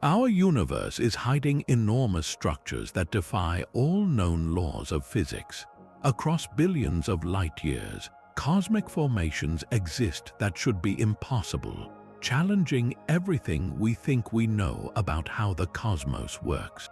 Our universe is hiding enormous structures that defy all known laws of physics. Across billions of light years, cosmic formations exist that should be impossible, challenging everything we think we know about how the cosmos works.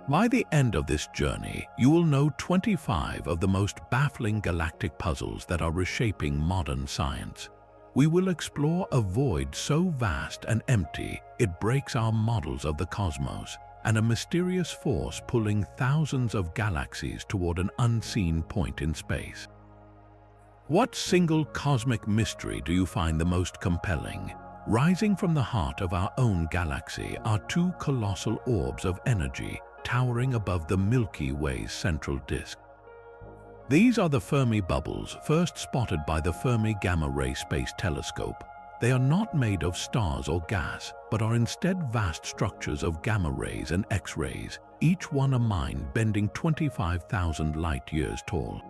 By the end of this journey, you will know 25 of the most baffling galactic puzzles that are reshaping modern science. We will explore a void so vast and empty it breaks our models of the cosmos, and a mysterious force pulling thousands of galaxies toward an unseen point in space. What single cosmic mystery do you find the most compelling? Rising from the heart of our own galaxy are two colossal orbs of energy towering above the Milky Way's central disk. These are the Fermi bubbles, first spotted by the Fermi Gamma-ray Space Telescope. They are not made of stars or gas, but are instead vast structures of gamma rays and X-rays, each one a mind bending 25,000 light-years tall.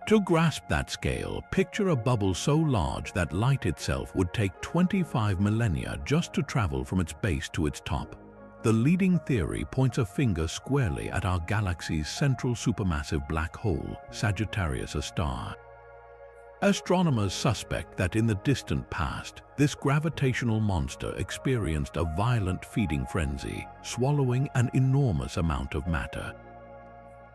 To grasp that scale, picture a bubble so large that light itself would take 25 millennia just to travel from its base to its top. The leading theory points a finger squarely at our galaxy's central supermassive black hole, Sagittarius, a star. Astronomers suspect that in the distant past, this gravitational monster experienced a violent feeding frenzy, swallowing an enormous amount of matter.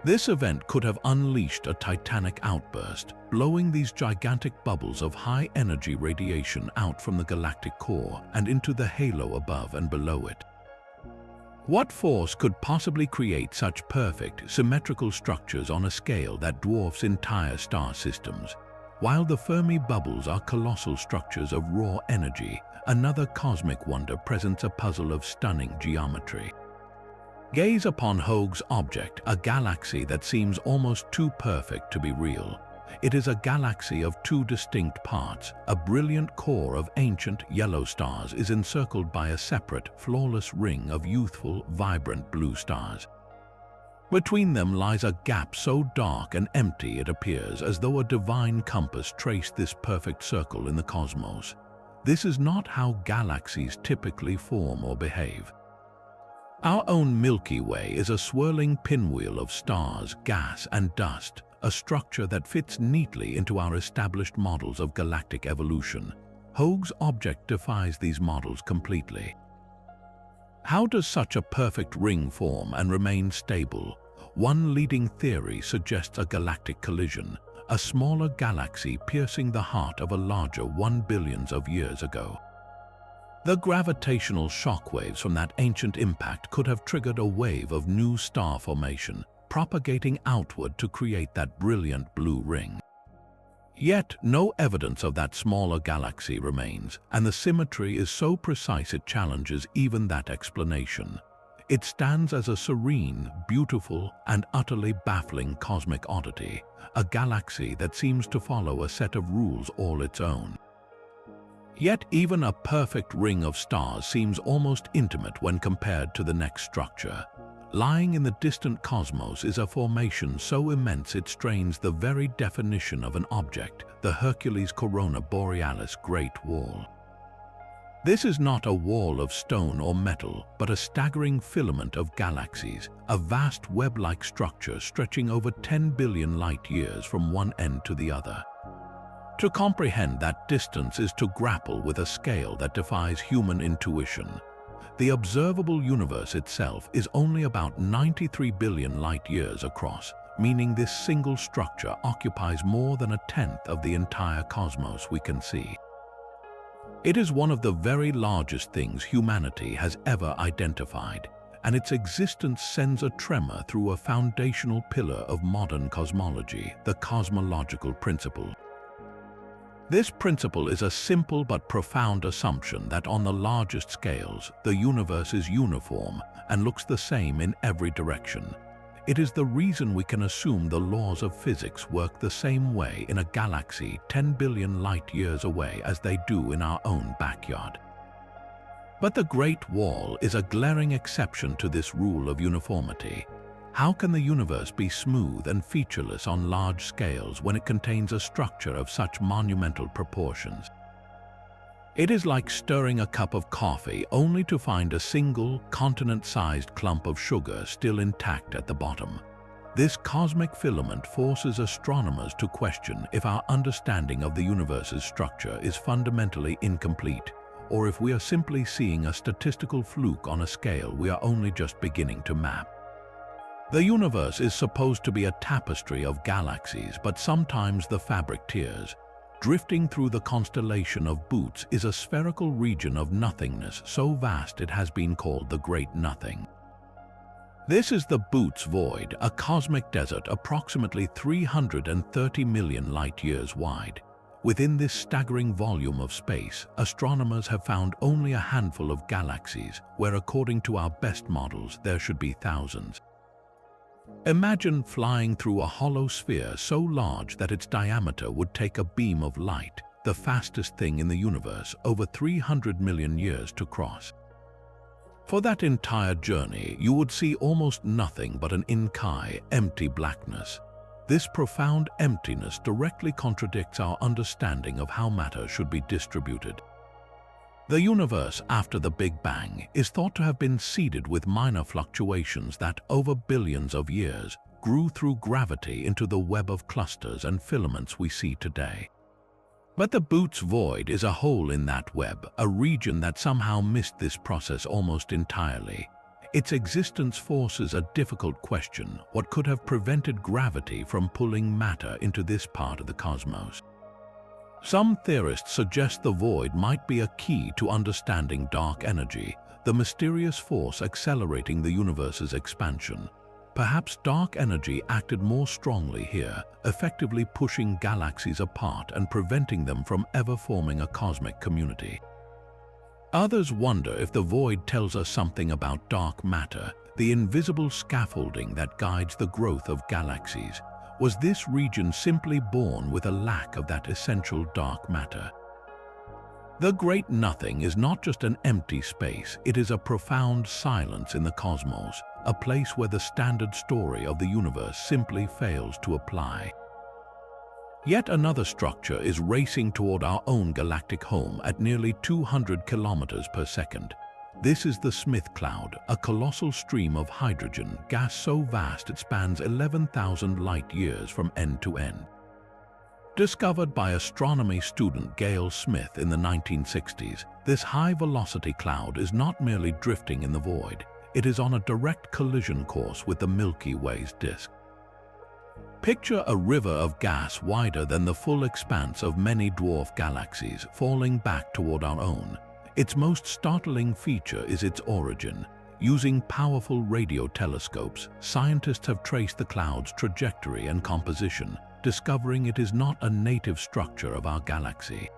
This event could have unleashed a titanic outburst, blowing these gigantic bubbles of high-energy radiation out from the galactic core and into the halo above and below it. What force could possibly create such perfect, symmetrical structures on a scale that dwarfs entire star systems? While the Fermi bubbles are colossal structures of raw energy, another cosmic wonder presents a puzzle of stunning geometry. Gaze upon Hoag's object, a galaxy that seems almost too perfect to be real. It is a galaxy of two distinct parts. A brilliant core of ancient yellow stars is encircled by a separate, flawless ring of youthful, vibrant blue stars. Between them lies a gap so dark and empty it appears as though a divine compass traced this perfect circle in the cosmos. This is not how galaxies typically form or behave. Our own Milky Way is a swirling pinwheel of stars, gas, and dust, a structure that fits neatly into our established models of galactic evolution. Hoag's object defies these models completely. How does such a perfect ring form and remain stable? One leading theory suggests a galactic collision, a smaller galaxy piercing the heart of a larger 1 billion years ago. The gravitational shockwaves from that ancient impact could have triggered a wave of new star formation, propagating outward to create that brilliant blue ring. Yet, no evidence of that smaller galaxy remains, and the symmetry is so precise it challenges even that explanation. It stands as a serene, beautiful, and utterly baffling cosmic oddity, a galaxy that seems to follow a set of rules all its own. Yet even a perfect ring of stars seems almost intimate when compared to the next structure. Lying in the distant cosmos is a formation so immense it strains the very definition of an object, the Hercules corona Borealis Great Wall. This is not a wall of stone or metal, but a staggering filament of galaxies, a vast web-like structure stretching over 10 billion light-years from one end to the other. To comprehend that distance is to grapple with a scale that defies human intuition. The observable universe itself is only about 93 billion light-years across, meaning this single structure occupies more than 1/10 of the entire cosmos we can see. It is one of the very largest things humanity has ever identified, and its existence sends a tremor through a foundational pillar of modern cosmology, the cosmological principle. This principle is a simple but profound assumption that on the largest scales, the universe is uniform and looks the same in every direction. It is the reason we can assume the laws of physics work the same way in a galaxy 10 billion light-years away as they do in our own backyard. But the Great Wall is a glaring exception to this rule of uniformity. How can the universe be smooth and featureless on large scales when it contains a structure of such monumental proportions? It is like stirring a cup of coffee only to find a single continent-sized clump of sugar still intact at the bottom. This cosmic filament forces astronomers to question if our understanding of the universe's structure is fundamentally incomplete, or if we are simply seeing a statistical fluke on a scale we are only just beginning to map. The universe is supposed to be a tapestry of galaxies, but sometimes the fabric tears. Drifting through the constellation of Bootes is a spherical region of nothingness so vast it has been called the Great Nothing. This is the Bootes Void, a cosmic desert approximately 330 million light-years wide. Within this staggering volume of space, astronomers have found only a handful of galaxies, where according to our best models there should be thousands. Imagine flying through a hollow sphere so large that its diameter would take a beam of light, the fastest thing in the universe, over 300 million years to cross. For that entire journey, you would see almost nothing but an inky, empty blackness. This profound emptiness directly contradicts our understanding of how matter should be distributed. The universe after the Big Bang is thought to have been seeded with minor fluctuations that, over billions of years, grew through gravity into the web of clusters and filaments we see today. But the Bootes Void is a hole in that web, a region that somehow missed this process almost entirely. Its existence forces a difficult question: what could have prevented gravity from pulling matter into this part of the cosmos? Some theorists suggest the void might be a key to understanding dark energy, the mysterious force accelerating the universe's expansion. Perhaps dark energy acted more strongly here, effectively pushing galaxies apart and preventing them from ever forming a cosmic community. Others wonder if the void tells us something about dark matter, the invisible scaffolding that guides the growth of galaxies. Was this region simply born with a lack of that essential dark matter? The Great Nothing is not just an empty space, it is a profound silence in the cosmos, a place where the standard story of the universe simply fails to apply. Yet another structure is racing toward our own galactic home at nearly 200 kilometers per second. This is the Smith Cloud, a colossal stream of hydrogen gas so vast it spans 11,000 light-years from end to end. Discovered by astronomy student Gail Smith in the 1960s, this high-velocity cloud is not merely drifting in the void, it is on a direct collision course with the Milky Way's disk. Picture a river of gas wider than the full expanse of many dwarf galaxies falling back toward our own. Its most startling feature is its origin. Using powerful radio telescopes, scientists have traced the cloud's trajectory and composition, discovering it is not a native structure of our galaxy.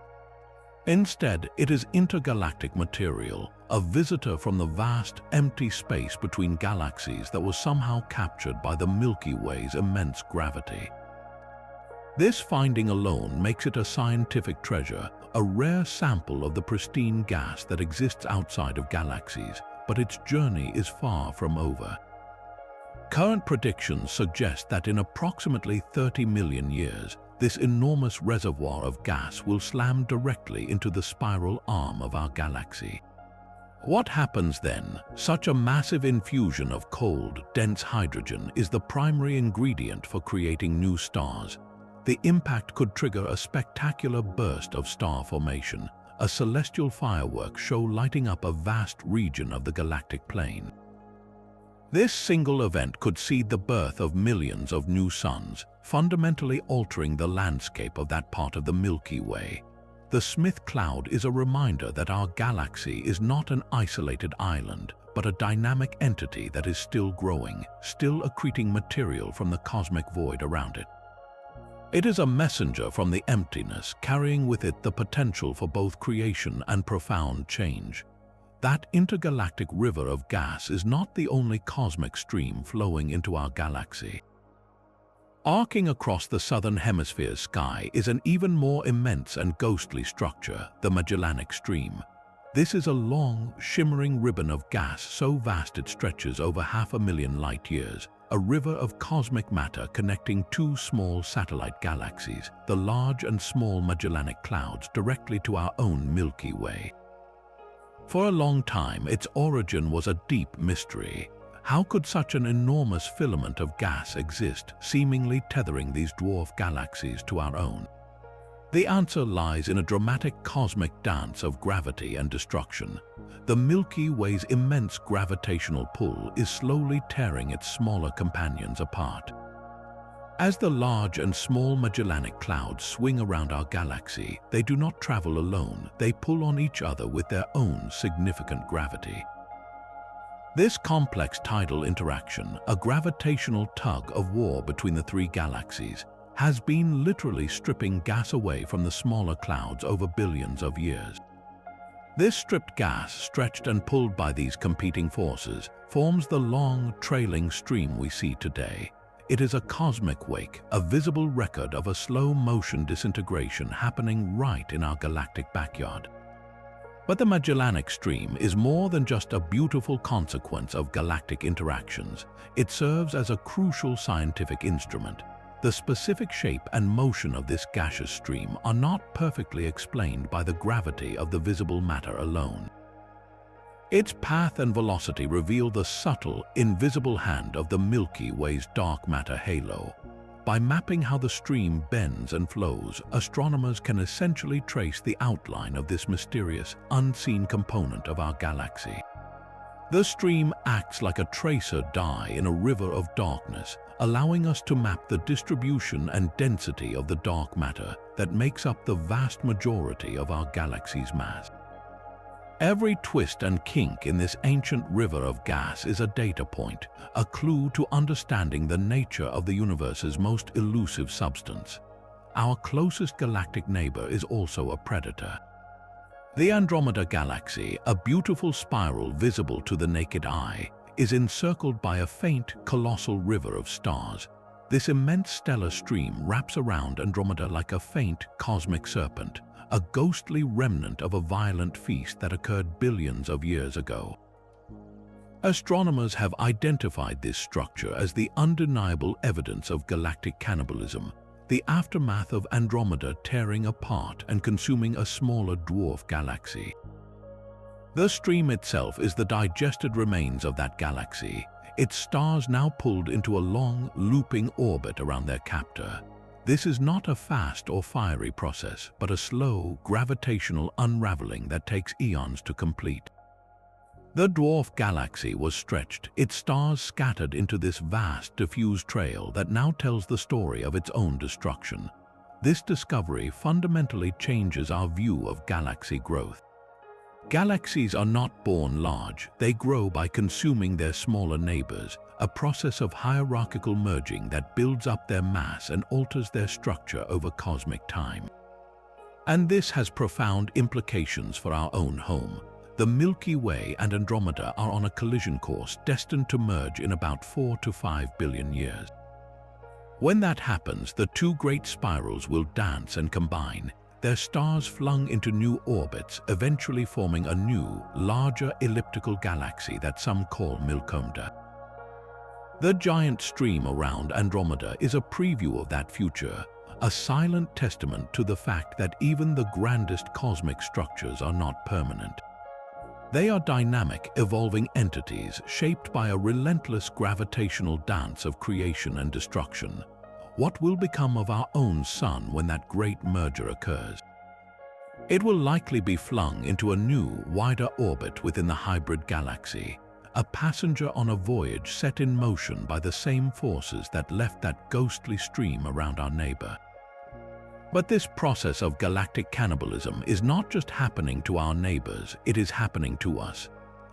Instead, it is intergalactic material, a visitor from the vast, empty space between galaxies that was somehow captured by the Milky Way's immense gravity. This finding alone makes it a scientific treasure, a rare sample of the pristine gas that exists outside of galaxies, but its journey is far from over. Current predictions suggest that in approximately 30 million years, this enormous reservoir of gas will slam directly into the spiral arm of our galaxy. What happens then? Such a massive infusion of cold, dense hydrogen is the primary ingredient for creating new stars. The impact could trigger a spectacular burst of star formation, a celestial fireworks show lighting up a vast region of the galactic plane. This single event could seed the birth of millions of new suns, fundamentally altering the landscape of that part of the Milky Way. The Smith Cloud is a reminder that our galaxy is not an isolated island, but a dynamic entity that is still growing, still accreting material from the cosmic void around it. It is a messenger from the emptiness, carrying with it the potential for both creation and profound change. That intergalactic river of gas is not the only cosmic stream flowing into our galaxy. Arcing across the southern hemisphere's sky is an even more immense and ghostly structure, the Magellanic Stream. This is a long, shimmering ribbon of gas so vast it stretches over 500,000 light-years, a river of cosmic matter connecting two small satellite galaxies, the large and small Magellanic Clouds, directly to our own Milky Way. For a long time, its origin was a deep mystery. How could such an enormous filament of gas exist, seemingly tethering these dwarf galaxies to our own? The answer lies in a dramatic cosmic dance of gravity and destruction. The Milky Way's immense gravitational pull is slowly tearing its smaller companions apart. As the large and small Magellanic Clouds swing around our galaxy, they do not travel alone, they pull on each other with their own significant gravity. This complex tidal interaction, a gravitational tug-of-war between the three galaxies, has been literally stripping gas away from the smaller clouds over billions of years. This stripped gas, stretched and pulled by these competing forces, forms the long, trailing stream we see today. It is a cosmic wake, a visible record of a slow-motion disintegration happening right in our galactic backyard. But the Magellanic Stream is more than just a beautiful consequence of galactic interactions. It serves as a crucial scientific instrument. The specific shape and motion of this gaseous stream are not perfectly explained by the gravity of the visible matter alone. Its path and velocity reveal the subtle, invisible hand of the Milky Way's dark matter halo. By mapping how the stream bends and flows, astronomers can essentially trace the outline of this mysterious, unseen component of our galaxy. The stream acts like a tracer die in a river of darkness, allowing us to map the distribution and density of the dark matter that makes up the vast majority of our galaxy's mass. Every twist and kink in this ancient river of gas is a data point, a clue to understanding the nature of the universe's most elusive substance. Our closest galactic neighbor is also a predator. The Andromeda galaxy, a beautiful spiral visible to the naked eye, is encircled by a faint, colossal river of stars. This immense stellar stream wraps around Andromeda like a faint, cosmic serpent, a ghostly remnant of a violent feast that occurred billions of years ago. Astronomers have identified this structure as the undeniable evidence of galactic cannibalism, the aftermath of Andromeda tearing apart and consuming a smaller dwarf galaxy. The stream itself is the digested remains of that galaxy, its stars now pulled into a long, looping orbit around their captor. This is not a fast or fiery process, but a slow, gravitational unraveling that takes eons to complete. The dwarf galaxy was stretched, its stars scattered into this vast, diffuse trail that now tells the story of its own destruction. This discovery fundamentally changes our view of galaxy growth. Galaxies are not born large, they grow by consuming their smaller neighbors, a process of hierarchical merging that builds up their mass and alters their structure over cosmic time. And this has profound implications for our own home. The Milky Way and Andromeda are on a collision course destined to merge in about 4 to 5 billion years. When that happens, the two great spirals will dance and combine, their stars flung into new orbits, eventually forming a new, larger elliptical galaxy that some call Milkomeda. The giant stream around Andromeda is a preview of that future, a silent testament to the fact that even the grandest cosmic structures are not permanent. They are dynamic, evolving entities shaped by a relentless gravitational dance of creation and destruction. What will become of our own sun when that great merger occurs? It will likely be flung into a new, wider orbit within the hybrid galaxy, a passenger on a voyage set in motion by the same forces that left that ghostly stream around our neighbor. But this process of galactic cannibalism is not just happening to our neighbors, it is happening to us.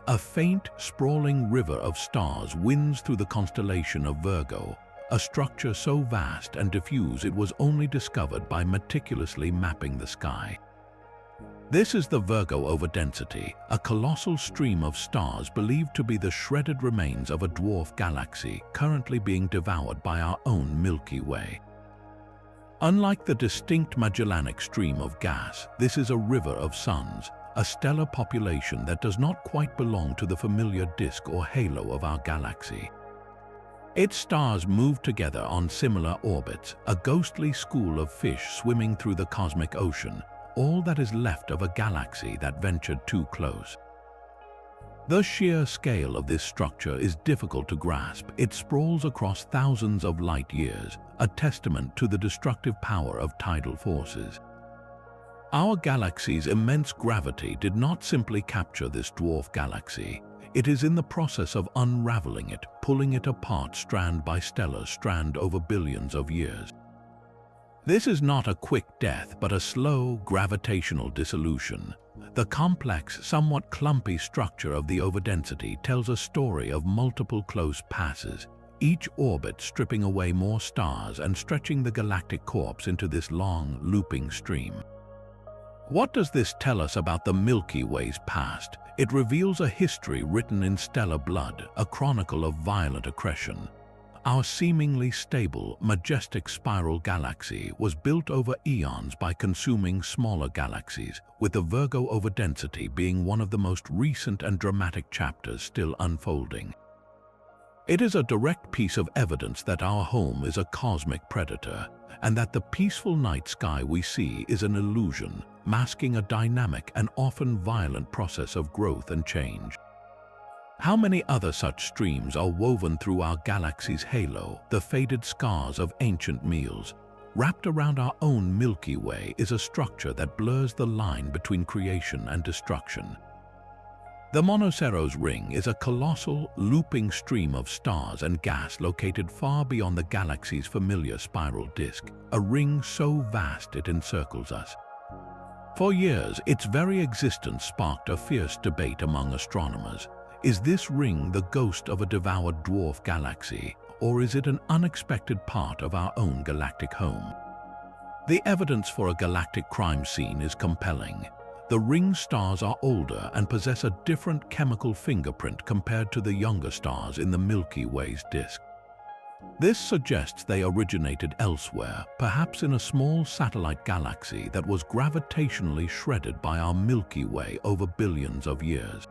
A faint, sprawling river of stars winds through the constellation of Virgo, a structure so vast and diffuse it was only discovered by meticulously mapping the sky. This is the Virgo overdensity, a colossal stream of stars believed to be the shredded remains of a dwarf galaxy currently being devoured by our own Milky Way. Unlike the distinct Magellanic stream of gas, this is a river of suns, a stellar population that does not quite belong to the familiar disk or halo of our galaxy. Its stars move together on similar orbits, a ghostly school of fish swimming through the cosmic ocean, all that is left of a galaxy that ventured too close. The sheer scale of this structure is difficult to grasp. It sprawls across thousands of light years, a testament to the destructive power of tidal forces. Our galaxy's immense gravity did not simply capture this dwarf galaxy. It is in the process of unraveling it, pulling it apart strand by stellar strand over billions of years. This is not a quick death, but a slow, gravitational dissolution. The complex, somewhat clumpy structure of the overdensity tells a story of multiple close passes, each orbit stripping away more stars and stretching the galactic corpse into this long, looping stream. What does this tell us about the Milky Way's past? It reveals a history written in stellar blood, a chronicle of violent accretion. Our seemingly stable, majestic spiral galaxy was built over eons by consuming smaller galaxies, with the Virgo overdensity being one of the most recent and dramatic chapters still unfolding. It is a direct piece of evidence that our home is a cosmic predator, and that the peaceful night sky we see is an illusion, masking a dynamic and often violent process of growth and change. How many other such streams are woven through our galaxy's halo, the faded scars of ancient meals? Wrapped around our own Milky Way is a structure that blurs the line between creation and destruction. The Monoceros ring is a colossal, looping stream of stars and gas located far beyond the galaxy's familiar spiral disk, a ring so vast it encircles us. For years, its very existence sparked a fierce debate among astronomers. Is this ring the ghost of a devoured dwarf galaxy, or is it an unexpected part of our own galactic home? The evidence for a galactic crime scene is compelling. The ring stars are older and possess a different chemical fingerprint compared to the younger stars in the Milky Way's disk. This suggests they originated elsewhere, perhaps in a small satellite galaxy that was gravitationally shredded by our Milky Way over billions of years.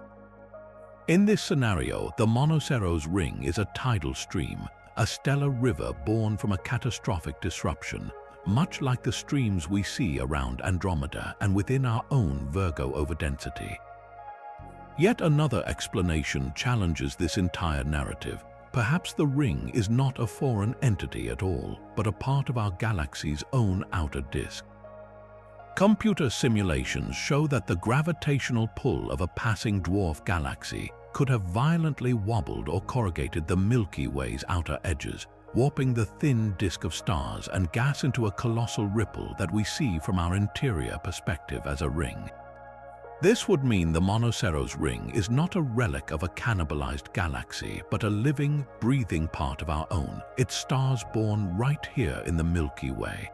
In this scenario, the Monoceros ring is a tidal stream, a stellar river born from a catastrophic disruption, much like the streams we see around Andromeda and within our own Virgo overdensity. Yet another explanation challenges this entire narrative. Perhaps the ring is not a foreign entity at all, but a part of our galaxy's own outer disk. Computer simulations show that the gravitational pull of a passing dwarf galaxy could have violently wobbled or corrugated the Milky Way's outer edges, warping the thin disk of stars and gas into a colossal ripple that we see from our interior perspective as a ring. This would mean the Monoceros ring is not a relic of a cannibalized galaxy, but a living, breathing part of our own, its stars born right here in the Milky Way.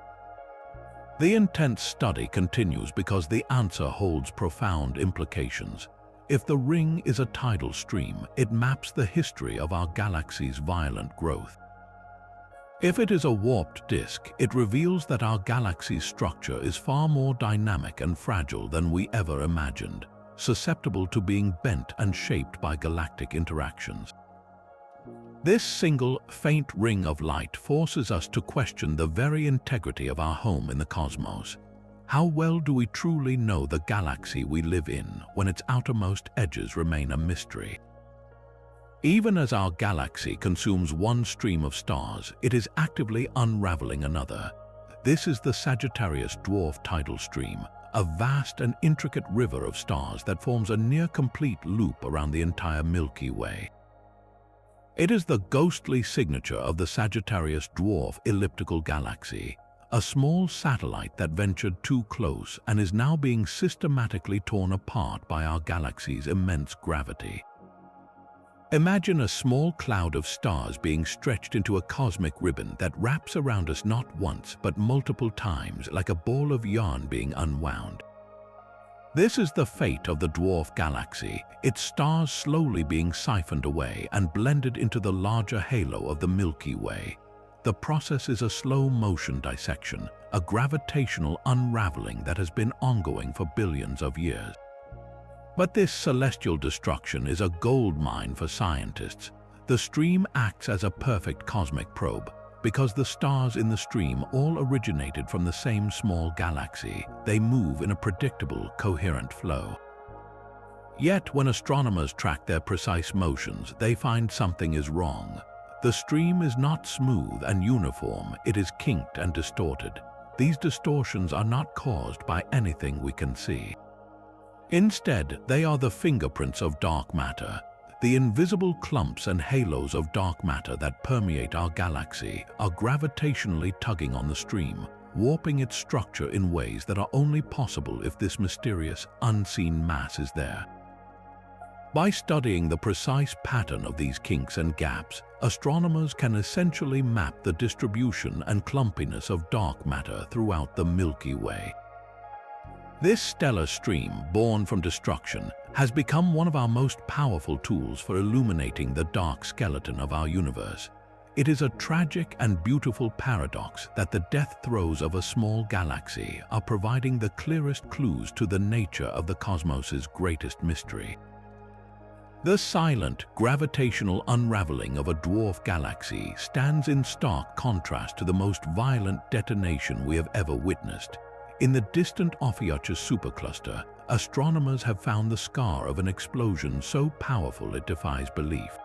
The intense study continues because the answer holds profound implications. If the ring is a tidal stream, it maps the history of our galaxy's violent growth. If it is a warped disk, it reveals that our galaxy's structure is far more dynamic and fragile than we ever imagined, susceptible to being bent and shaped by galactic interactions. This single, faint ring of light forces us to question the very integrity of our home in the cosmos. How well do we truly know the galaxy we live in when its outermost edges remain a mystery? Even as our galaxy consumes one stream of stars, it is actively unraveling another. This is the Sagittarius Dwarf tidal stream, a vast and intricate river of stars that forms a near-complete loop around the entire Milky Way. It is the ghostly signature of the Sagittarius Dwarf elliptical galaxy, a small satellite that ventured too close and is now being systematically torn apart by our galaxy's immense gravity. Imagine a small cloud of stars being stretched into a cosmic ribbon that wraps around us not once but multiple times, like a ball of yarn being unwound. This is the fate of the dwarf galaxy, its stars slowly being siphoned away and blended into the larger halo of the Milky Way. The process is a slow-motion dissection, a gravitational unraveling that has been ongoing for billions of years. But this celestial destruction is a goldmine for scientists. The stream acts as a perfect cosmic probe. Because the stars in the stream all originated from the same small galaxy, they move in a predictable, coherent flow. Yet, when astronomers track their precise motions, they find something is wrong. The stream is not smooth and uniform, it is kinked and distorted. These distortions are not caused by anything we can see. Instead, they are the fingerprints of dark matter. The invisible clumps and halos of dark matter that permeate our galaxy are gravitationally tugging on the stream, warping its structure in ways that are only possible if this mysterious, unseen mass is there. By studying the precise pattern of these kinks and gaps, astronomers can essentially map the distribution and clumpiness of dark matter throughout the Milky Way. This stellar stream, born from destruction, has become one of our most powerful tools for illuminating the dark skeleton of our universe. It is a tragic and beautiful paradox that the death throes of a small galaxy are providing the clearest clues to the nature of the cosmos's greatest mystery. The silent, gravitational unraveling of a dwarf galaxy stands in stark contrast to the most violent detonation we have ever witnessed. In the distant Ophiuchus supercluster, astronomers have found the scar of an explosion so powerful it defies belief.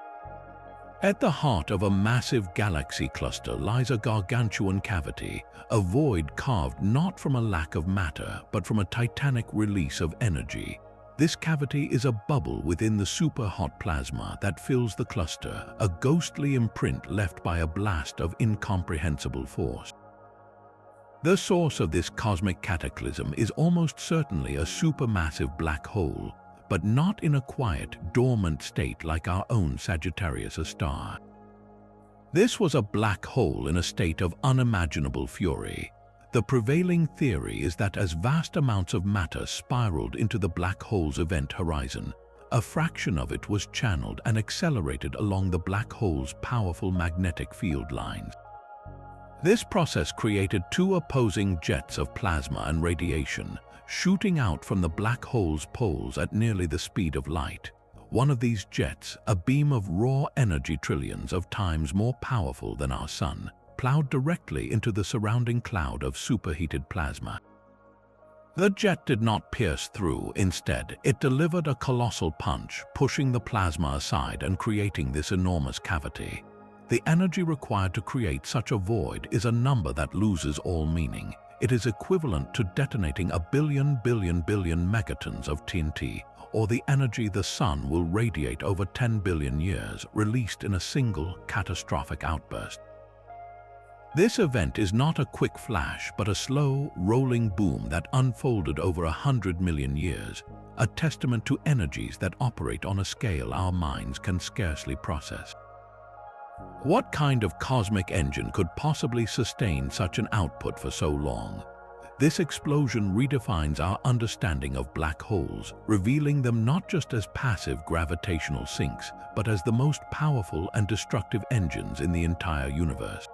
At the heart of a massive galaxy cluster lies a gargantuan cavity, a void carved not from a lack of matter, but from a titanic release of energy. This cavity is a bubble within the super-hot plasma that fills the cluster, a ghostly imprint left by a blast of incomprehensible force. The source of this cosmic cataclysm is almost certainly a supermassive black hole, but not in a quiet, dormant state like our own Sagittarius star. This was a black hole in a state of unimaginable fury. The prevailing theory is that as vast amounts of matter spiraled into the black hole's event horizon, a fraction of it was channeled and accelerated along the black hole's powerful magnetic field lines. This process created two opposing jets of plasma and radiation, shooting out from the black hole's poles at nearly the speed of light. One of these jets, a beam of raw energy trillions of times more powerful than our Sun, plowed directly into the surrounding cloud of superheated plasma. The jet did not pierce through. Instead, it delivered a colossal punch, pushing the plasma aside and creating this enormous cavity. The energy required to create such a void is a number that loses all meaning. It is equivalent to detonating a billion megatons of TNT, or the energy the Sun will radiate over 10 billion years, released in a single catastrophic outburst. This event is not a quick flash, but a slow, rolling boom that unfolded over 100 million years, a testament to energies that operate on a scale our minds can scarcely process. What kind of cosmic engine could possibly sustain such an output for so long? This explosion redefines our understanding of black holes, revealing them not just as passive gravitational sinks, but as the most powerful and destructive engines in the entire universe.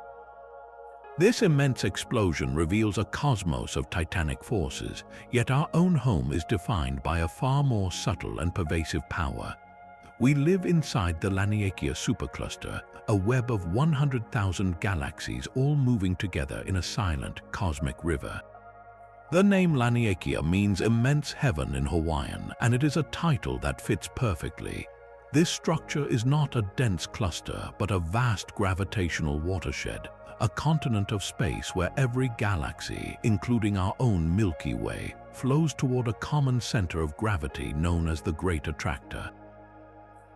This immense explosion reveals a cosmos of titanic forces, yet our own home is defined by a far more subtle and pervasive power. We live inside the Laniakea supercluster, a web of 100,000 galaxies all moving together in a silent, cosmic river. The name Laniakea means immense heaven in Hawaiian, and it is a title that fits perfectly. This structure is not a dense cluster, but a vast gravitational watershed, a continent of space where every galaxy, including our own Milky Way, flows toward a common center of gravity known as the Great Attractor.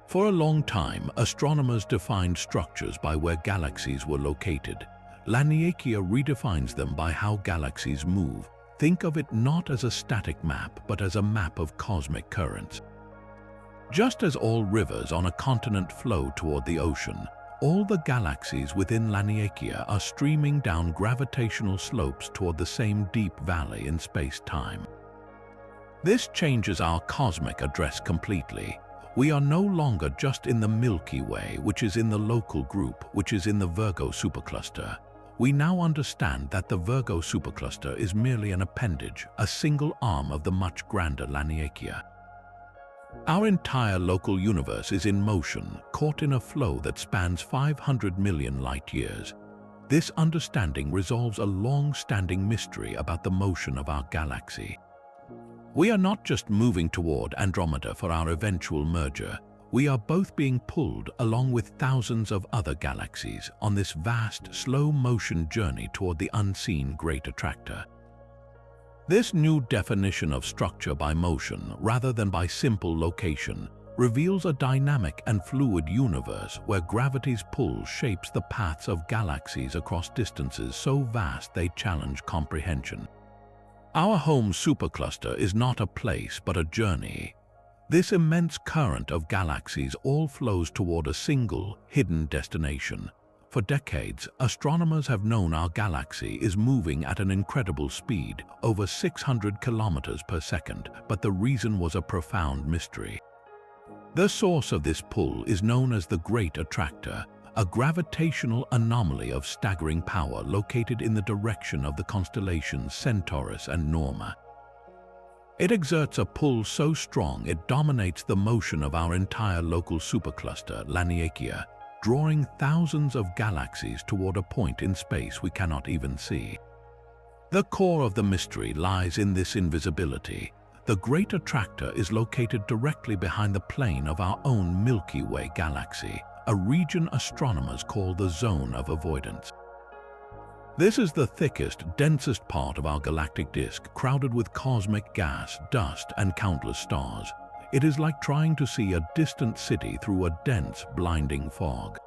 For a long time, astronomers defined structures by where galaxies were located. Laniakea redefines them by how galaxies move. Think of it not as a static map, but as a map of cosmic currents. Just as all rivers on a continent flow toward the ocean, all the galaxies within Laniakea are streaming down gravitational slopes toward the same deep valley in space-time. This changes our cosmic address completely. We are no longer just in the Milky Way, which is in the local group, which is in the Virgo supercluster. We now understand that the Virgo supercluster is merely an appendage, a single arm of the much grander Laniakea. Our entire local universe is in motion, caught in a flow that spans 500 million light-years. This understanding resolves a long-standing mystery about the motion of our galaxy. We are not just moving toward Andromeda for our eventual merger. We are both being pulled, along with thousands of other galaxies, on this vast, slow-motion journey toward the unseen Great Attractor. This new definition of structure by motion, rather than by simple location, reveals a dynamic and fluid universe where gravity's pull shapes the paths of galaxies across distances so vast they challenge comprehension. Our home supercluster is not a place but a journey. This immense current of galaxies all flows toward a single, hidden destination. For decades, astronomers have known our galaxy is moving at an incredible speed, over 600 kilometers per second, but the reason was a profound mystery. The source of this pull is known as the Great Attractor, a gravitational anomaly of staggering power located in the direction of the constellations Centaurus and Norma. It exerts a pull so strong it dominates the motion of our entire local supercluster, Laniakea, drawing thousands of galaxies toward a point in space we cannot even see. The core of the mystery lies in this invisibility. The Great Attractor is located directly behind the plane of our own Milky Way galaxy, a region astronomers call the zone of avoidance. This is the thickest, densest part of our galactic disk, crowded with cosmic gas, dust, and countless stars. It is like trying to see a distant city through a dense, blinding fog.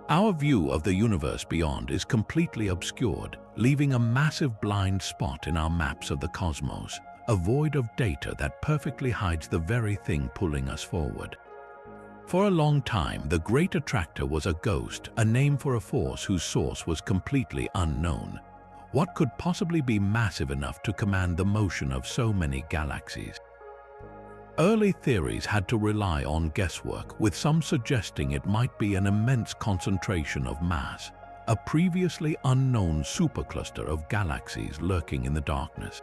Our view of the universe beyond is completely obscured, leaving a massive blind spot in our maps of the cosmos, a void of data that perfectly hides the very thing pulling us forward. For a long time, the Great Attractor was a ghost, a name for a force whose source was completely unknown. What could possibly be massive enough to command the motion of so many galaxies? Early theories had to rely on guesswork, with some suggesting it might be an immense concentration of mass, a previously unknown supercluster of galaxies lurking in the darkness.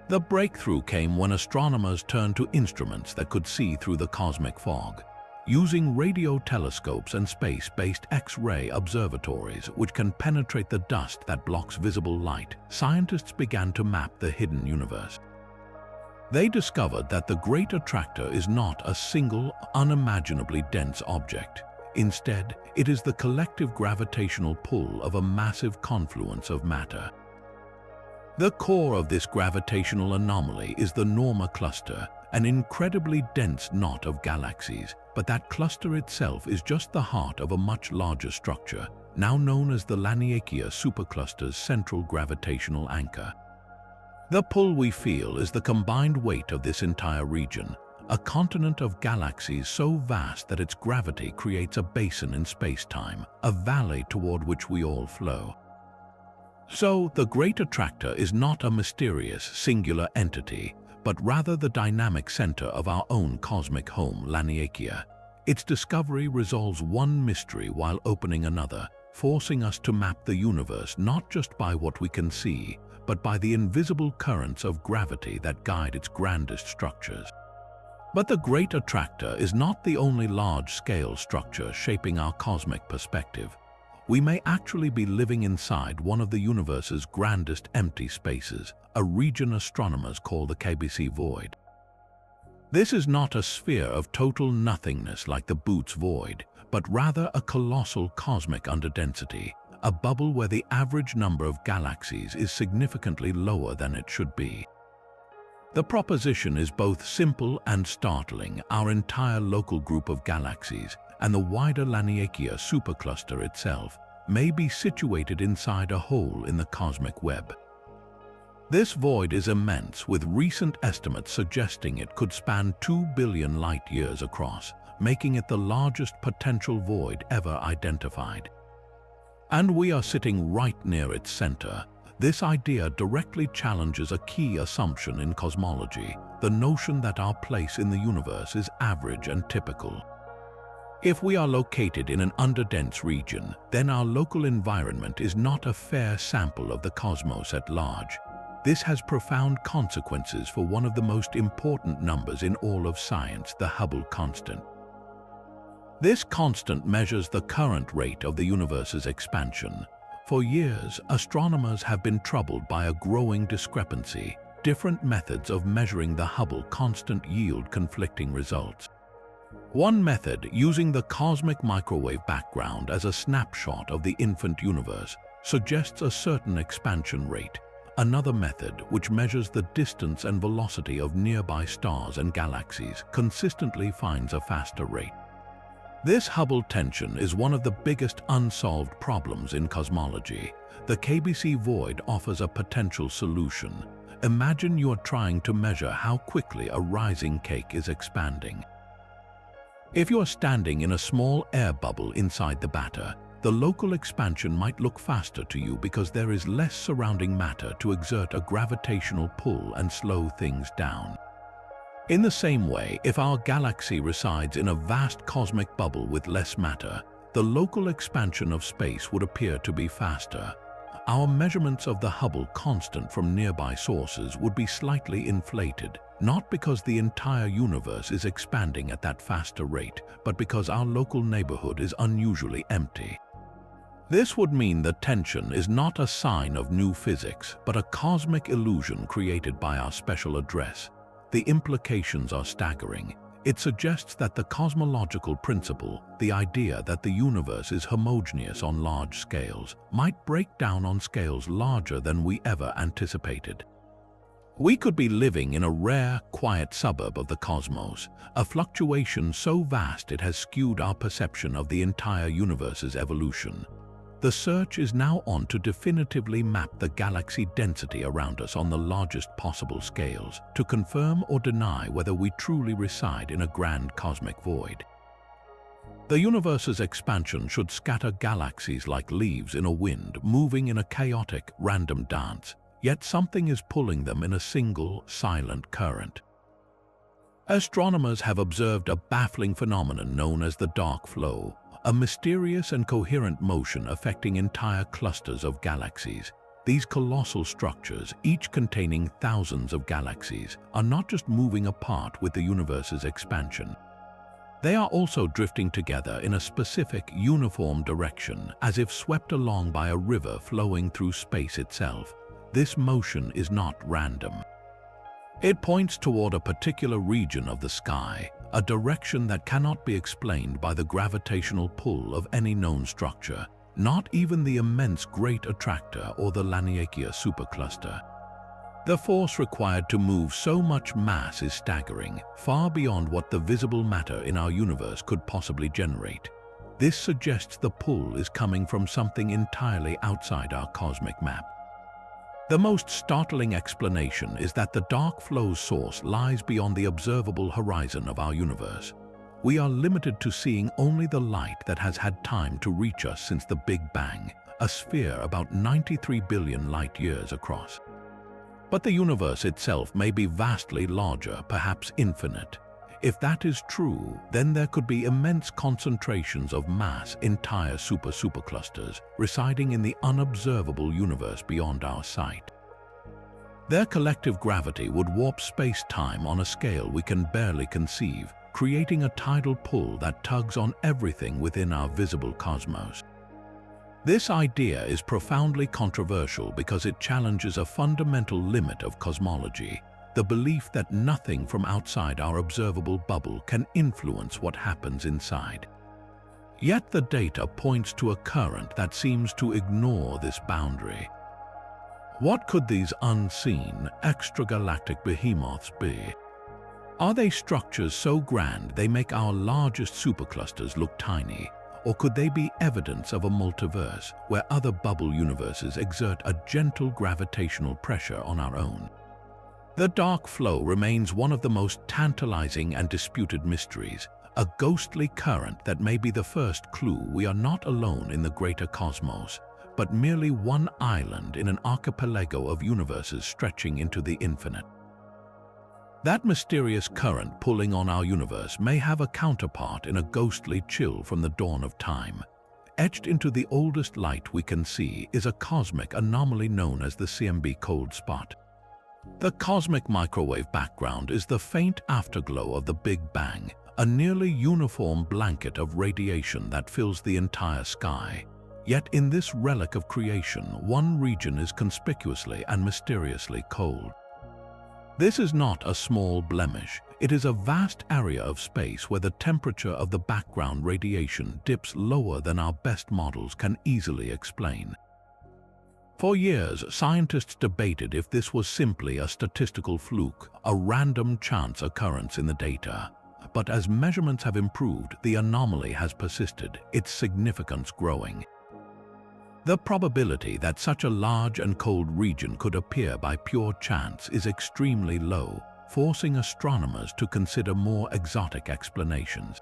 The breakthrough came when astronomers turned to instruments that could see through the cosmic fog. Using radio telescopes and space-based X-ray observatories which can penetrate the dust that blocks visible light, scientists began to map the hidden universe. They discovered that the Great Attractor is not a single, unimaginably dense object. Instead, it is the collective gravitational pull of a massive confluence of matter. The core of this gravitational anomaly is the Norma cluster, an incredibly dense knot of galaxies, but that cluster itself is just the heart of a much larger structure, now known as the Laniakea supercluster's central gravitational anchor. The pull we feel is the combined weight of this entire region, a continent of galaxies so vast that its gravity creates a basin in space-time, a valley toward which we all flow. So, the Great Attractor is not a mysterious, singular entity, but rather the dynamic center of our own cosmic home, Laniakea. Its discovery resolves one mystery while opening another, forcing us to map the universe not just by what we can see, but by the invisible currents of gravity that guide its grandest structures. But the Great Attractor is not the only large-scale structure shaping our cosmic perspective. We may actually be living inside one of the universe's grandest empty spaces, a region astronomers call the KBC Void. This is not a sphere of total nothingness like the Boots Void, but rather a colossal cosmic underdensity, a bubble where the average number of galaxies is significantly lower than it should be. The proposition is both simple and startling. Our entire local group of galaxies, and the wider Laniakea supercluster itself, may be situated inside a hole in the cosmic web. This void is immense, with recent estimates suggesting it could span 2 billion light-years across, making it the largest potential void ever identified. And we are sitting right near its center. This idea directly challenges a key assumption in cosmology, the notion that our place in the universe is average and typical. If we are located in an underdense region, then our local environment is not a fair sample of the cosmos at large. This has profound consequences for one of the most important numbers in all of science, the Hubble constant. This constant measures the current rate of the universe's expansion. For years, astronomers have been troubled by a growing discrepancy. Different methods of measuring the Hubble constant yield conflicting results. One method, using the cosmic microwave background as a snapshot of the infant universe, suggests a certain expansion rate. Another method, which measures the distance and velocity of nearby stars and galaxies, consistently finds a faster rate. This Hubble tension is one of the biggest unsolved problems in cosmology. The KBC Void offers a potential solution. Imagine you are trying to measure how quickly a rising cake is expanding. If you are standing in a small air bubble inside the batter, the local expansion might look faster to you because there is less surrounding matter to exert a gravitational pull and slow things down. In the same way, if our galaxy resides in a vast cosmic bubble with less matter, the local expansion of space would appear to be faster. Our measurements of the Hubble constant from nearby sources would be slightly inflated, not because the entire universe is expanding at that faster rate, but because our local neighborhood is unusually empty. This would mean the tension is not a sign of new physics, but a cosmic illusion created by our special address. The implications are staggering. It suggests that the cosmological principle, the idea that the universe is homogeneous on large scales, might break down on scales larger than we ever anticipated. We could be living in a rare, quiet suburb of the cosmos, a fluctuation so vast it has skewed our perception of the entire universe's evolution. The search is now on to definitively map the galaxy density around us on the largest possible scales, to confirm or deny whether we truly reside in a grand cosmic void. The universe's expansion should scatter galaxies like leaves in a wind, moving in a chaotic, random dance, yet something is pulling them in a single, silent current. Astronomers have observed a baffling phenomenon known as the dark flow, a mysterious and coherent motion affecting entire clusters of galaxies. These colossal structures, each containing thousands of galaxies, are not just moving apart with the universe's expansion. They are also drifting together in a specific, uniform direction, as if swept along by a river flowing through space itself. This motion is not random. It points toward a particular region of the sky, a direction that cannot be explained by the gravitational pull of any known structure, not even the immense Great Attractor or the Laniakea supercluster. The force required to move so much mass is staggering, far beyond what the visible matter in our universe could possibly generate. This suggests the pull is coming from something entirely outside our cosmic map. The most startling explanation is that the dark flow's source lies beyond the observable horizon of our universe. We are limited to seeing only the light that has had time to reach us since the Big Bang, a sphere about 93 billion light-years across. But the universe itself may be vastly larger, perhaps infinite. If that is true, then there could be immense concentrations of mass, entire superclusters, residing in the unobservable universe beyond our sight. Their collective gravity would warp space-time on a scale we can barely conceive, creating a tidal pull that tugs on everything within our visible cosmos. This idea is profoundly controversial because it challenges a fundamental limit of cosmology, the belief that nothing from outside our observable bubble can influence what happens inside. Yet the data points to a current that seems to ignore this boundary. What could these unseen, extragalactic behemoths be? Are they structures so grand they make our largest superclusters look tiny? Or could they be evidence of a multiverse where other bubble universes exert a gentle gravitational pressure on our own? The dark flow remains one of the most tantalizing and disputed mysteries, a ghostly current that may be the first clue we are not alone in the greater cosmos, but merely one island in an archipelago of universes stretching into the infinite. That mysterious current pulling on our universe may have a counterpart in a ghostly chill from the dawn of time. Etched into the oldest light we can see is a cosmic anomaly known as the CMB cold spot. The cosmic microwave background is the faint afterglow of the Big Bang, a nearly uniform blanket of radiation that fills the entire sky. Yet in this relic of creation, one region is conspicuously and mysteriously cold. This is not a small blemish. It is a vast area of space where the temperature of the background radiation dips lower than our best models can easily explain. For years, scientists debated if this was simply a statistical fluke, a random chance occurrence in the data. But as measurements have improved, the anomaly has persisted, its significance growing. The probability that such a large and cold region could appear by pure chance is extremely low, forcing astronomers to consider more exotic explanations.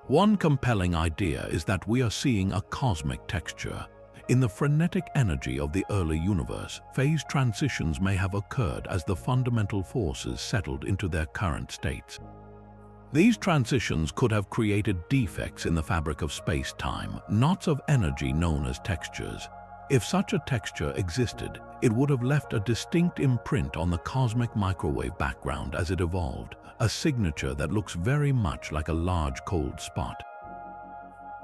One compelling idea is that we are seeing a cosmic texture. In the frenetic energy of the early universe, phase transitions may have occurred as the fundamental forces settled into their current states. These transitions could have created defects in the fabric of space-time, knots of energy known as textures. If such a texture existed, it would have left a distinct imprint on the cosmic microwave background as it evolved, a signature that looks very much like a large cold spot.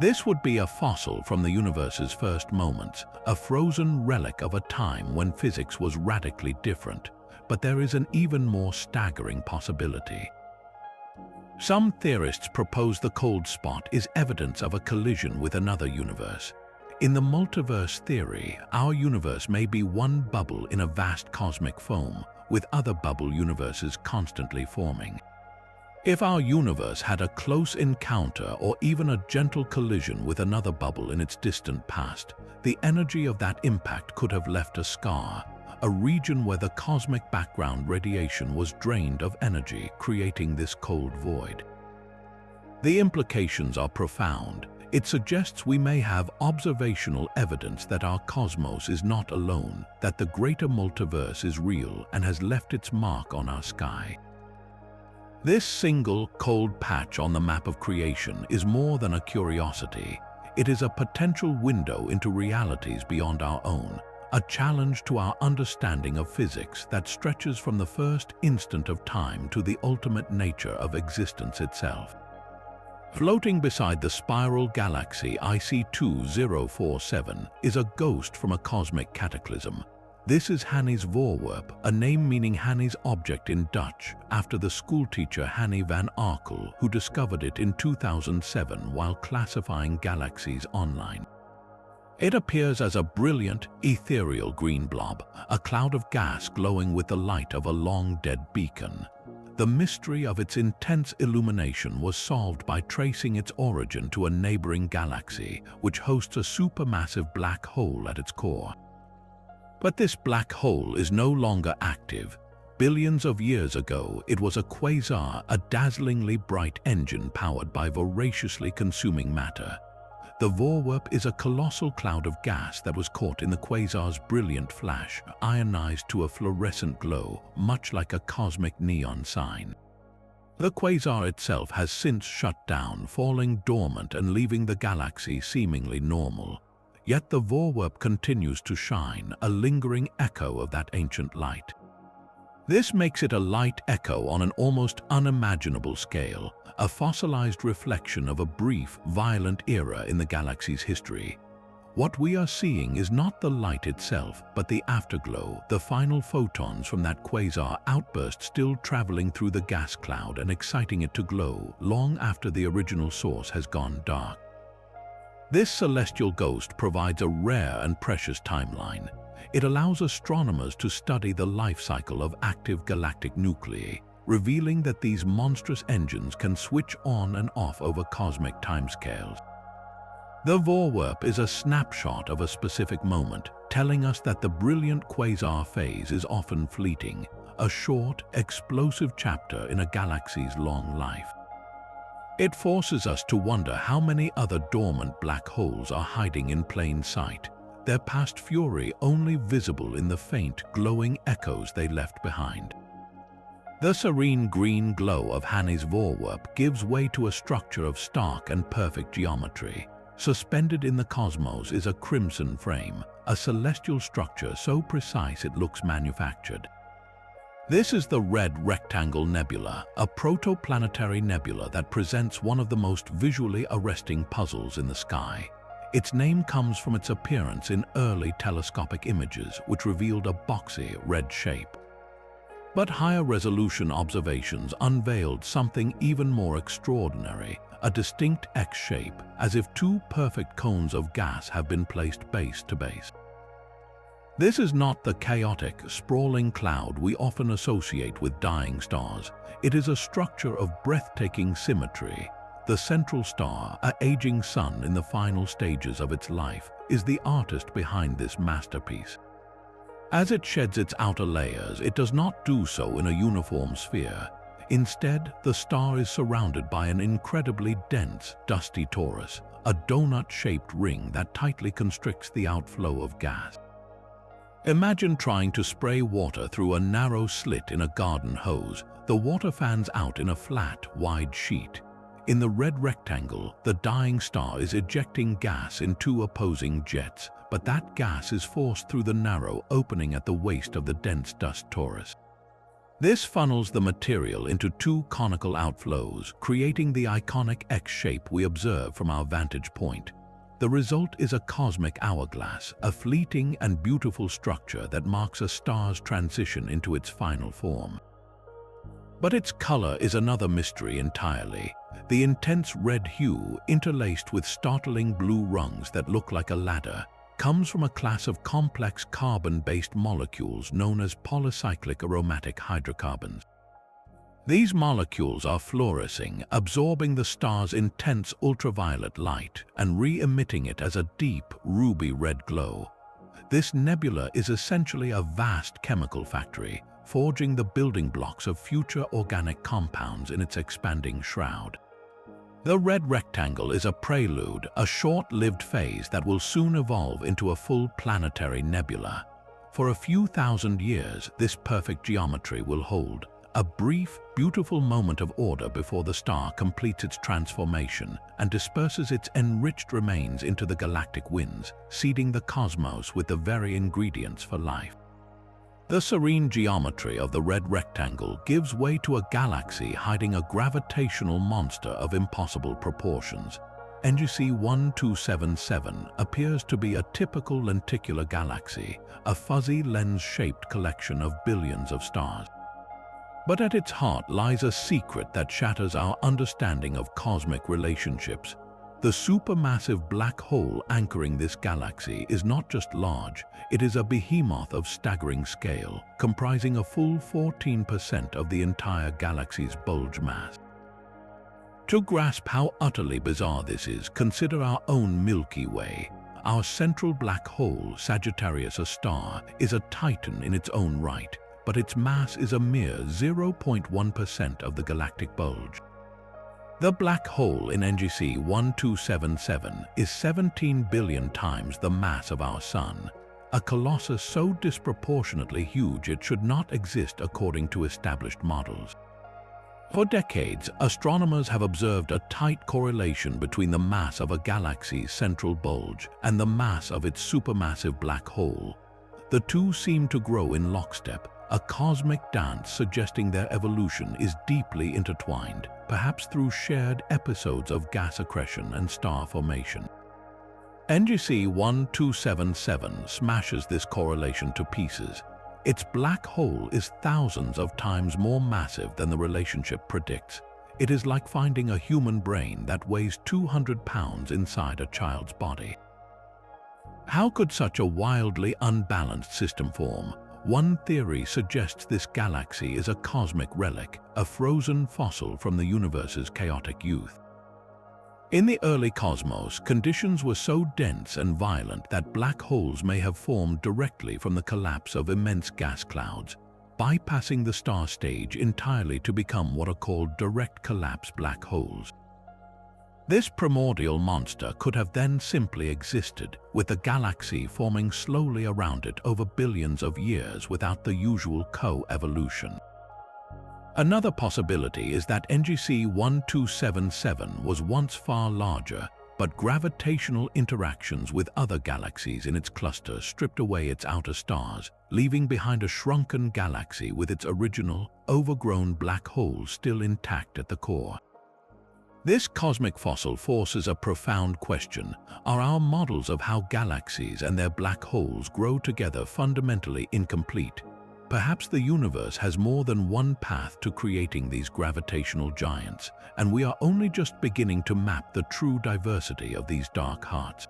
This would be a fossil from the universe's first moments, a frozen relic of a time when physics was radically different. But there is an even more staggering possibility. Some theorists propose the cold spot is evidence of a collision with another universe. In the multiverse theory, our universe may be one bubble in a vast cosmic foam, with other bubble universes constantly forming. If our universe had a close encounter or even a gentle collision with another bubble in its distant past, the energy of that impact could have left a scar, a region where the cosmic background radiation was drained of energy, creating this cold void. The implications are profound. It suggests we may have observational evidence that our cosmos is not alone, that the greater multiverse is real and has left its mark on our sky. This single, cold patch on the map of creation is more than a curiosity. It is a potential window into realities beyond our own, a challenge to our understanding of physics that stretches from the first instant of time to the ultimate nature of existence itself. Floating beside the spiral galaxy IC2047 is a ghost from a cosmic cataclysm. This is Hanny's voorwerp, a name meaning Hanny's object in Dutch, after the schoolteacher Hanny van Arkel, who discovered it in 2007 while classifying galaxies online. It appears as a brilliant, ethereal green blob, a cloud of gas glowing with the light of a long-dead beacon. The mystery of its intense illumination was solved by tracing its origin to a neighboring galaxy, which hosts a supermassive black hole at its core. But this black hole is no longer active. Billions of years ago, it was a quasar, a dazzlingly bright engine powered by voraciously consuming matter. The voorwerp is a colossal cloud of gas that was caught in the quasar's brilliant flash, ionized to a fluorescent glow, much like a cosmic neon sign. The quasar itself has since shut down, falling dormant and leaving the galaxy seemingly normal. Yet the voorwerp continues to shine, a lingering echo of that ancient light. This makes it a light echo on an almost unimaginable scale, a fossilized reflection of a brief, violent era in the galaxy's history. What we are seeing is not the light itself, but the afterglow, the final photons from that quasar outburst still traveling through the gas cloud and exciting it to glow long after the original source has gone dark. This celestial ghost provides a rare and precious timeline. It allows astronomers to study the life cycle of active galactic nuclei, revealing that these monstrous engines can switch on and off over cosmic timescales. The voorwerp is a snapshot of a specific moment, telling us that the brilliant quasar phase is often fleeting, a short, explosive chapter in a galaxy's long life. It forces us to wonder how many other dormant black holes are hiding in plain sight, their past fury only visible in the faint, glowing echoes they left behind. The serene green glow of Hanny's voorwerp gives way to a structure of stark and perfect geometry. Suspended in the cosmos is a crimson frame, a celestial structure so precise it looks manufactured. This is the Red Rectangle Nebula, a protoplanetary nebula that presents one of the most visually arresting puzzles in the sky. Its name comes from its appearance in early telescopic images, which revealed a boxy red shape. But higher resolution observations unveiled something even more extraordinary, a distinct X-shape, as if two perfect cones of gas have been placed base to base. This is not the chaotic, sprawling cloud we often associate with dying stars. It is a structure of breathtaking symmetry. The central star, an aging sun in the final stages of its life, is the artist behind this masterpiece. As it sheds its outer layers, it does not do so in a uniform sphere. Instead, the star is surrounded by an incredibly dense, dusty torus, a donut-shaped ring that tightly constricts the outflow of gas. Imagine trying to spray water through a narrow slit in a garden hose. The water fans out in a flat, wide sheet. In the red rectangle, the dying star is ejecting gas in two opposing jets, but that gas is forced through the narrow opening at the waist of the dense dust torus. This funnels the material into two conical outflows, creating the iconic X shape we observe from our vantage point. The result is a cosmic hourglass, a fleeting and beautiful structure that marks a star's transition into its final form. But its color is another mystery entirely. The intense red hue, interlaced with startling blue rungs that look like a ladder, comes from a class of complex carbon-based molecules known as polycyclic aromatic hydrocarbons. These molecules are fluorescing, absorbing the star's intense ultraviolet light and re-emitting it as a deep, ruby-red glow. This nebula is essentially a vast chemical factory, forging the building blocks of future organic compounds in its expanding shroud. The red rectangle is a prelude, a short-lived phase that will soon evolve into a full planetary nebula. For a few thousand years, this perfect geometry will hold, a brief, beautiful moment of order before the star completes its transformation and disperses its enriched remains into the galactic winds, seeding the cosmos with the very ingredients for life. The serene geometry of the red rectangle gives way to a galaxy hiding a gravitational monster of impossible proportions. NGC 1277 appears to be a typical lenticular galaxy, a fuzzy lens-shaped collection of billions of stars. But at its heart lies a secret that shatters our understanding of cosmic relationships. The supermassive black hole anchoring this galaxy is not just large, it is a behemoth of staggering scale, comprising a full 14% of the entire galaxy's bulge mass. To grasp how utterly bizarre this is, consider our own Milky Way. Our central black hole, Sagittarius, a star, is a titan in its own right, but its mass is a mere 0.1% of the galactic bulge. The black hole in NGC 1277 is 17 billion times the mass of our Sun, a colossus so disproportionately huge it should not exist according to established models. For decades, astronomers have observed a tight correlation between the mass of a galaxy's central bulge and the mass of its supermassive black hole. The two seem to grow in lockstep, a cosmic dance suggesting their evolution is deeply intertwined, perhaps through shared episodes of gas accretion and star formation. NGC 1277 smashes this correlation to pieces. Its black hole is thousands of times more massive than the relationship predicts. It is like finding a human brain that weighs 200 pounds inside a child's body. How could such a wildly unbalanced system form? One theory suggests this galaxy is a cosmic relic, a frozen fossil from the universe's chaotic youth. In the early cosmos, conditions were so dense and violent that black holes may have formed directly from the collapse of immense gas clouds, bypassing the star stage entirely to become what are called direct collapse black holes. This primordial monster could have then simply existed, with the galaxy forming slowly around it over billions of years without the usual co-evolution. Another possibility is that NGC 1277 was once far larger, but gravitational interactions with other galaxies in its cluster stripped away its outer stars, leaving behind a shrunken galaxy with its original, overgrown black hole still intact at the core. This cosmic fossil forces a profound question. Are our models of how galaxies and their black holes grow together fundamentally incomplete? Perhaps the universe has more than one path to creating these gravitational giants, and we are only just beginning to map the true diversity of these dark hearts.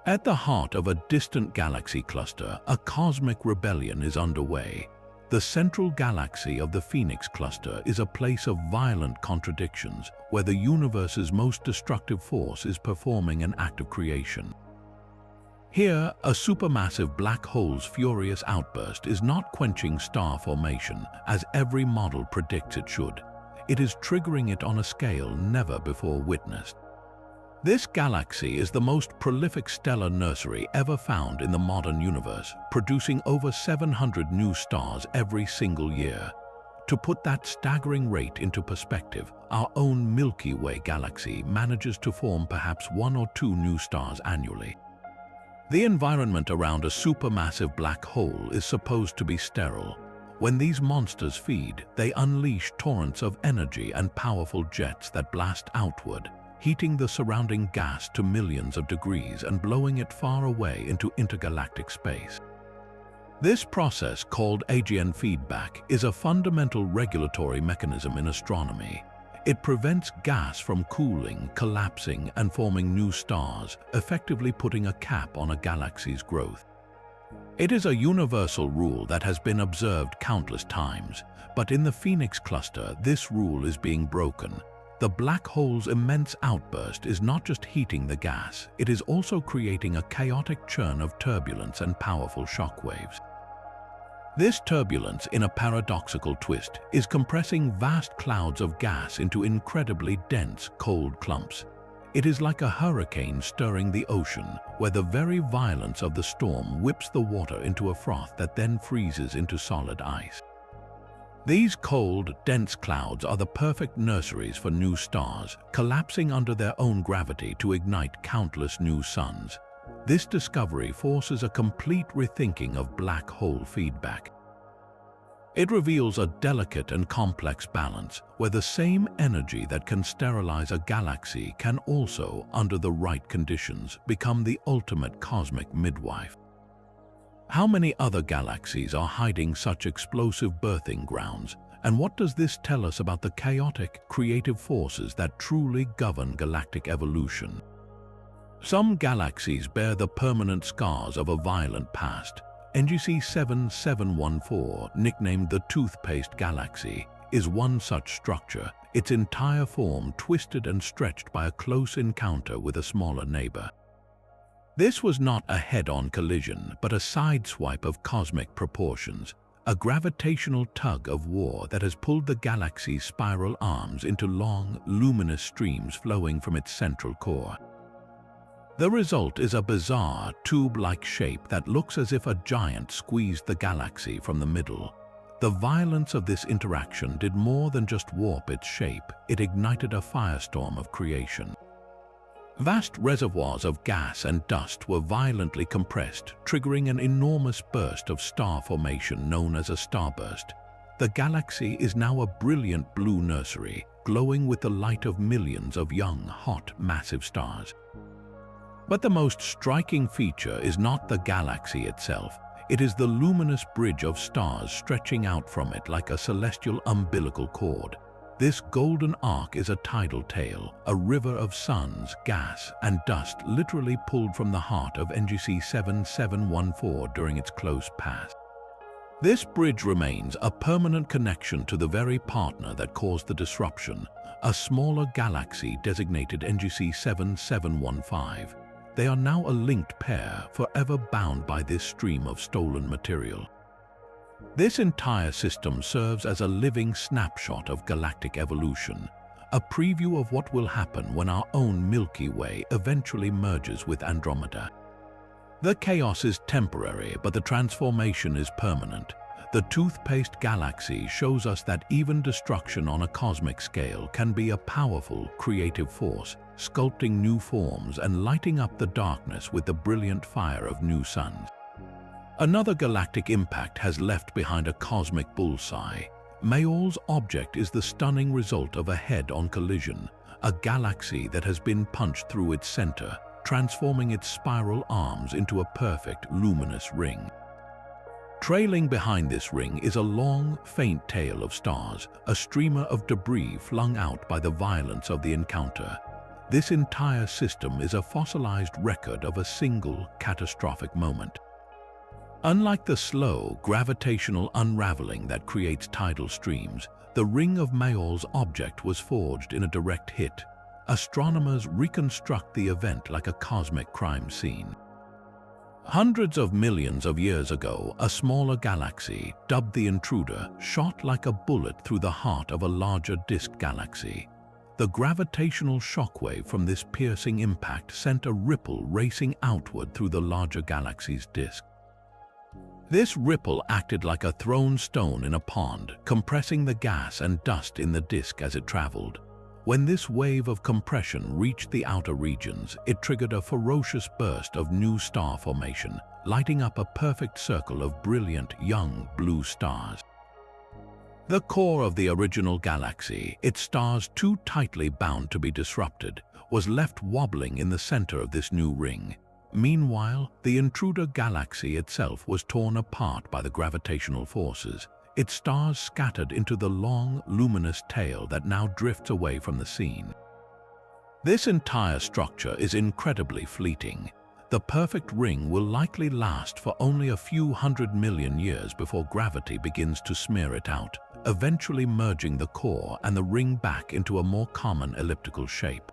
At the heart of a distant galaxy cluster, a cosmic rebellion is underway. The central galaxy of the Phoenix cluster is a place of violent contradictions, where the universe's most destructive force is performing an act of creation. Here, a supermassive black hole's furious outburst is not quenching star formation, as every model predicts it should. It is triggering it on a scale never before witnessed. This galaxy is the most prolific stellar nursery ever found in the modern universe, producing over 700 new stars every single year. To put that staggering rate into perspective, our own Milky Way galaxy manages to form perhaps 1 or 2 new stars annually. The environment around a supermassive black hole is supposed to be sterile. When these monsters feed, they unleash torrents of energy and powerful jets that blast outward, heating the surrounding gas to millions of degrees and blowing it far away into intergalactic space. This process, called AGN feedback, is a fundamental regulatory mechanism in astronomy. It prevents gas from cooling, collapsing, and forming new stars, effectively putting a cap on a galaxy's growth. It is a universal rule that has been observed countless times, but in the Phoenix cluster, this rule is being broken. The black hole's immense outburst is not just heating the gas, it is also creating a chaotic churn of turbulence and powerful shockwaves. This turbulence, in a paradoxical twist, is compressing vast clouds of gas into incredibly dense, cold clumps. It is like a hurricane stirring the ocean, where the very violence of the storm whips the water into a froth that then freezes into solid ice. These cold, dense clouds are the perfect nurseries for new stars, collapsing under their own gravity to ignite countless new suns. This discovery forces a complete rethinking of black hole feedback. It reveals a delicate and complex balance, where the same energy that can sterilize a galaxy can also, under the right conditions, become the ultimate cosmic midwife. How many other galaxies are hiding such explosive birthing grounds, and what does this tell us about the chaotic, creative forces that truly govern galactic evolution? Some galaxies bear the permanent scars of a violent past. NGC 7714, nicknamed the Toothpaste Galaxy, is one such structure, its entire form twisted and stretched by a close encounter with a smaller neighbor. This was not a head-on collision, but a sideswipe of cosmic proportions, a gravitational tug of war that has pulled the galaxy's spiral arms into long, luminous streams flowing from its central core. The result is a bizarre, tube-like shape that looks as if a giant squeezed the galaxy from the middle. The violence of this interaction did more than just warp its shape, it ignited a firestorm of creation. Vast reservoirs of gas and dust were violently compressed, triggering an enormous burst of star formation known as a starburst. The galaxy is now a brilliant blue nursery, glowing with the light of millions of young, hot, massive stars. But the most striking feature is not the galaxy itself. It is the luminous bridge of stars stretching out from it like a celestial umbilical cord. This golden arc is a tidal tail, a river of suns, gas, and dust literally pulled from the heart of NGC 7714 during its close pass. This bridge remains a permanent connection to the very partner that caused the disruption, a smaller galaxy designated NGC 7715. They are now a linked pair, forever bound by this stream of stolen material. This entire system serves as a living snapshot of galactic evolution, a preview of what will happen when our own Milky Way eventually merges with Andromeda. The chaos is temporary, but the transformation is permanent. The toothpaste galaxy shows us that even destruction on a cosmic scale can be a powerful, creative force, sculpting new forms and lighting up the darkness with the brilliant fire of new suns. Another galactic impact has left behind a cosmic bullseye. Mayol's object is the stunning result of a head-on collision, a galaxy that has been punched through its center, transforming its spiral arms into a perfect, luminous ring. Trailing behind this ring is a long, faint tail of stars, a streamer of debris flung out by the violence of the encounter. This entire system is a fossilized record of a single, catastrophic moment. Unlike the slow, gravitational unraveling that creates tidal streams, the ring of Mayol's object was forged in a direct hit. Astronomers reconstruct the event like a cosmic crime scene. Hundreds of millions of years ago, a smaller galaxy, dubbed the Intruder, shot like a bullet through the heart of a larger disk galaxy. The gravitational shockwave from this piercing impact sent a ripple racing outward through the larger galaxy's disk. This ripple acted like a thrown stone in a pond, compressing the gas and dust in the disk as it traveled. When this wave of compression reached the outer regions, it triggered a ferocious burst of new star formation, lighting up a perfect circle of brilliant, young blue stars. The core of the original galaxy, its stars too tightly bound to be disrupted, was left wobbling in the center of this new ring. Meanwhile, the Intruder galaxy itself was torn apart by the gravitational forces, its stars scattered into the long, luminous tail that now drifts away from the scene. This entire structure is incredibly fleeting. The perfect ring will likely last for only a few 100 million years before gravity begins to smear it out, eventually merging the core and the ring back into a more common elliptical shape.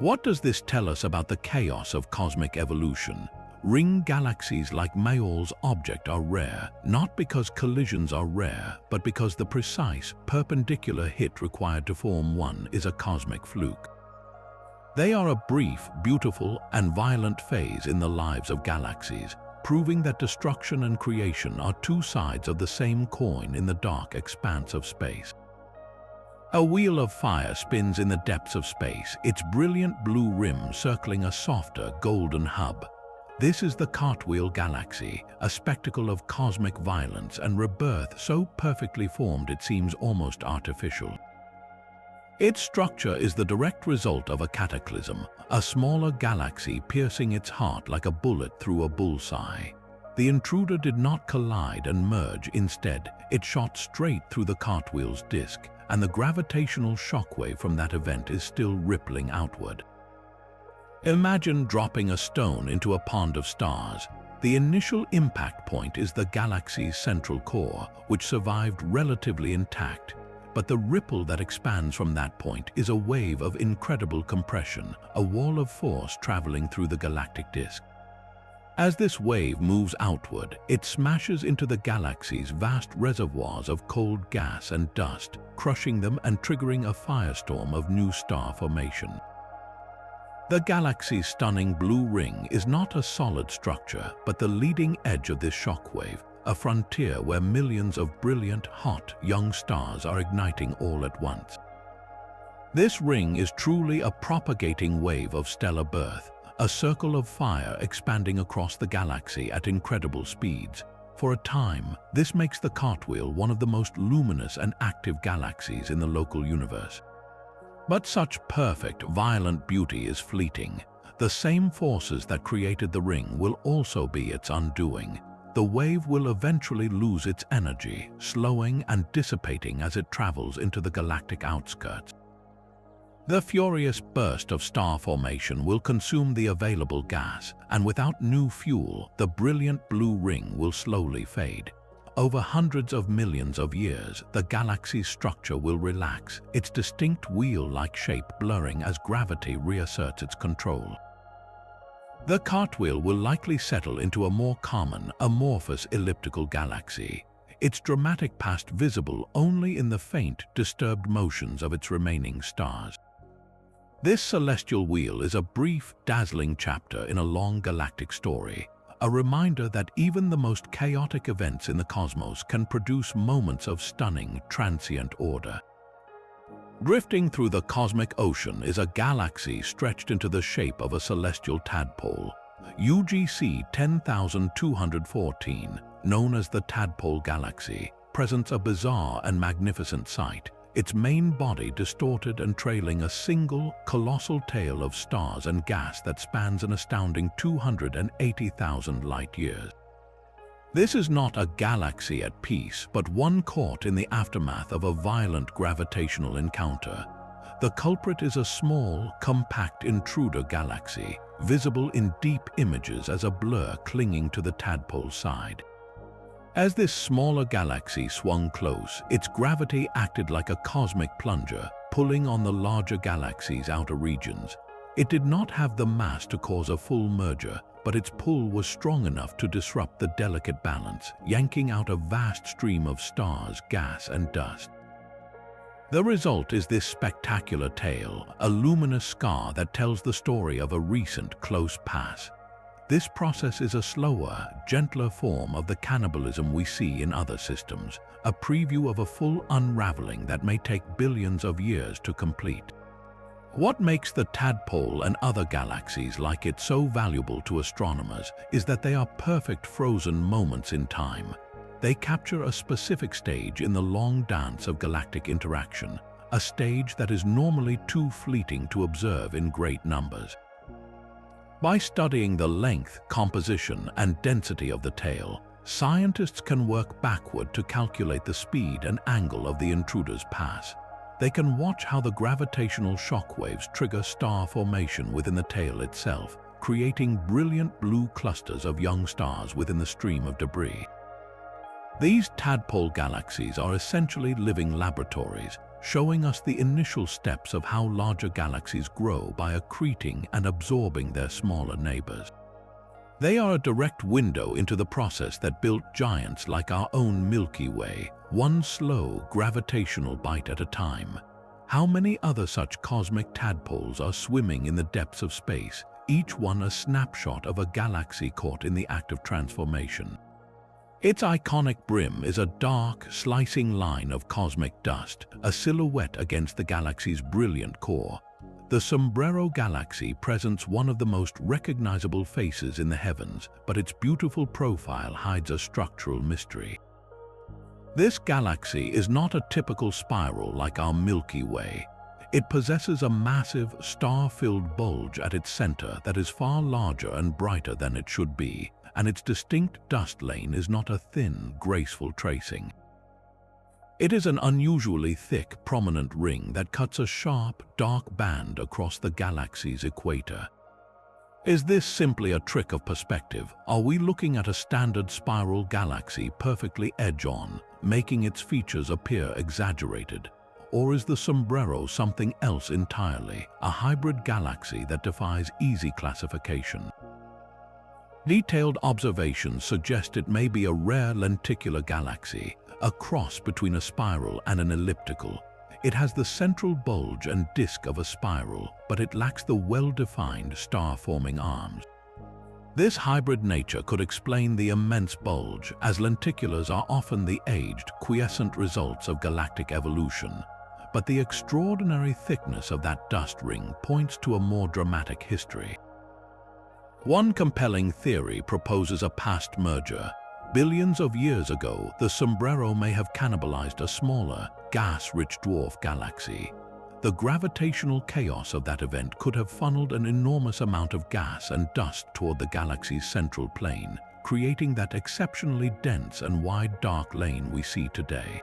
What does this tell us about the chaos of cosmic evolution? Ring galaxies like Mayol's object are rare, not because collisions are rare, but because the precise, perpendicular hit required to form one is a cosmic fluke. They are a brief, beautiful, and violent phase in the lives of galaxies, proving that destruction and creation are two sides of the same coin in the dark expanse of space. A wheel of fire spins in the depths of space, its brilliant blue rim circling a softer, golden hub. This is the Cartwheel Galaxy, a spectacle of cosmic violence and rebirth so perfectly formed it seems almost artificial. Its structure is the direct result of a cataclysm, a smaller galaxy piercing its heart like a bullet through a bullseye. The Intruder did not collide and merge, instead, it shot straight through the Cartwheel's disk, and the gravitational shockwave from that event is still rippling outward. Imagine dropping a stone into a pond of stars. The initial impact point is the galaxy's central core, which survived relatively intact. But the ripple that expands from that point is a wave of incredible compression, a wall of force traveling through the galactic disk. As this wave moves outward, it smashes into the galaxy's vast reservoirs of cold gas and dust, crushing them and triggering a firestorm of new star formation. The galaxy's stunning blue ring is not a solid structure, but the leading edge of this shockwave, a frontier where millions of brilliant, hot, young stars are igniting all at once. This ring is truly a propagating wave of stellar birth, a circle of fire expanding across the galaxy at incredible speeds. For a time, this makes the Cartwheel one of the most luminous and active galaxies in the local universe. But such perfect, violent beauty is fleeting. The same forces that created the ring will also be its undoing. The wave will eventually lose its energy, slowing and dissipating as it travels into the galactic outskirts. The furious burst of star formation will consume the available gas, and without new fuel, the brilliant blue ring will slowly fade. Over hundreds of millions of years, the galaxy's structure will relax, its distinct wheel-like shape blurring as gravity reasserts its control. The Cartwheel will likely settle into a more common, amorphous elliptical galaxy, its dramatic past visible only in the faint, disturbed motions of its remaining stars. This celestial wheel is a brief, dazzling chapter in a long galactic story, a reminder that even the most chaotic events in the cosmos can produce moments of stunning, transient order. Drifting through the cosmic ocean is a galaxy stretched into the shape of a celestial tadpole. UGC 10214, known as the Tadpole Galaxy, presents a bizarre and magnificent sight, its main body distorted and trailing a single, colossal tail of stars and gas that spans an astounding 280,000 light-years. This is not a galaxy at peace, but one caught in the aftermath of a violent gravitational encounter. The culprit is a small, compact intruder galaxy, visible in deep images as a blur clinging to the tadpole's side. As this smaller galaxy swung close, its gravity acted like a cosmic plunger, pulling on the larger galaxy's outer regions. It did not have the mass to cause a full merger, but its pull was strong enough to disrupt the delicate balance, yanking out a vast stream of stars, gas, and dust. The result is this spectacular tail, a luminous scar that tells the story of a recent close pass. This process is a slower, gentler form of the cannibalism we see in other systems, a preview of a full unraveling that may take billions of years to complete. What makes the tadpole and other galaxies like it so valuable to astronomers is that they are perfect frozen moments in time. They capture a specific stage in the long dance of galactic interaction, a stage that is normally too fleeting to observe in great numbers. By studying the length, composition, and density of the tail, scientists can work backward to calculate the speed and angle of the intruder's pass. They can watch how the gravitational shockwaves trigger star formation within the tail itself, creating brilliant blue clusters of young stars within the stream of debris. These tadpole galaxies are essentially living laboratories, showing us the initial steps of how larger galaxies grow by accreting and absorbing their smaller neighbors. They are a direct window into the process that built giants like our own Milky Way, one slow gravitational bite at a time. How many other such cosmic tadpoles are swimming in the depths of space, each one a snapshot of a galaxy caught in the act of transformation? Its iconic brim is a dark, slicing line of cosmic dust, a silhouette against the galaxy's brilliant core. The Sombrero Galaxy presents one of the most recognizable faces in the heavens, but its beautiful profile hides a structural mystery. This galaxy is not a typical spiral like our Milky Way. It possesses a massive, star-filled bulge at its center that is far larger and brighter than it should be, and its distinct dust lane is not a thin, graceful tracing. It is an unusually thick, prominent ring that cuts a sharp, dark band across the galaxy's equator. Is this simply a trick of perspective? Are we looking at a standard spiral galaxy perfectly edge-on, making its features appear exaggerated? Or is the Sombrero something else entirely, a hybrid galaxy that defies easy classification? Detailed observations suggest it may be a rare lenticular galaxy, a cross between a spiral and an elliptical. It has the central bulge and disk of a spiral, but it lacks the well-defined star-forming arms. This hybrid nature could explain the immense bulge, as lenticulars are often the aged, quiescent results of galactic evolution. But the extraordinary thickness of that dust ring points to a more dramatic history. One compelling theory proposes a past merger. Billions of years ago, the Sombrero may have cannibalized a smaller, gas-rich dwarf galaxy. The gravitational chaos of that event could have funneled an enormous amount of gas and dust toward the galaxy's central plane, creating that exceptionally dense and wide dark lane we see today.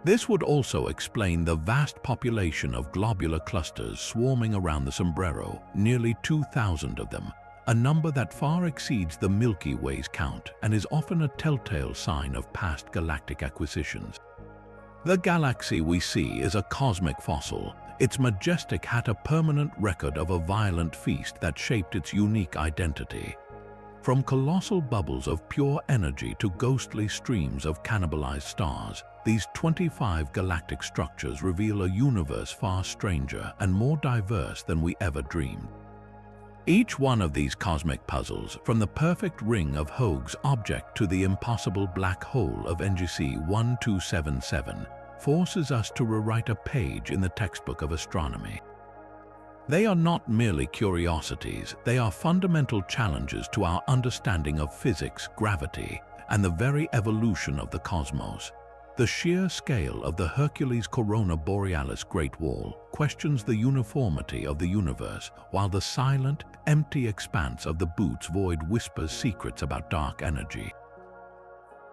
This would also explain the vast population of globular clusters swarming around the Sombrero, nearly 2,000 of them, a number that far exceeds the Milky Way's count and is often a telltale sign of past galactic acquisitions. The galaxy we see is a cosmic fossil. Its majestic had a permanent record of a violent feast that shaped its unique identity. From colossal bubbles of pure energy to ghostly streams of cannibalized stars, these 25 galactic structures reveal a universe far stranger and more diverse than we ever dreamed. Each one of these cosmic puzzles, from the perfect ring of Hoag's object to the impossible black hole of NGC 1277, forces us to rewrite a page in the textbook of astronomy. They are not merely curiosities, they are fundamental challenges to our understanding of physics, gravity, and the very evolution of the cosmos. The sheer scale of the Hercules Corona Borealis Great Wall questions the uniformity of the universe, while the silent, empty expanse of the Boots Void whispers secrets about dark energy.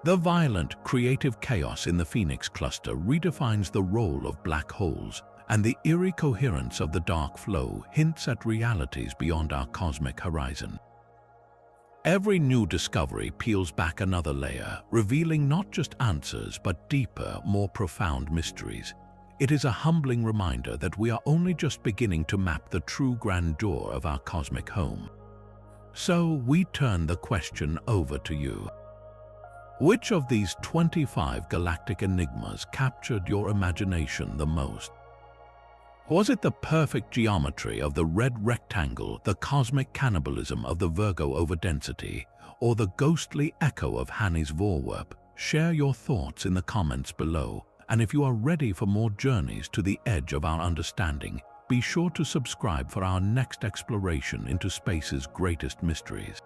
The violent, creative chaos in the Phoenix cluster redefines the role of black holes, and the eerie coherence of the dark flow hints at realities beyond our cosmic horizon. Every new discovery peels back another layer, revealing not just answers but deeper, more profound mysteries. It is a humbling reminder that we are only just beginning to map the true grandeur of our cosmic home. So we turn the question over to you. Which of these 25 galactic enigmas captured your imagination the most? Was it the perfect geometry of the red rectangle, the cosmic cannibalism of the Virgo overdensity, or the ghostly echo of Hani's Vorwerp? Share your thoughts in the comments below, and if you are ready for more journeys to the edge of our understanding, be sure to subscribe for our next exploration into space's greatest mysteries.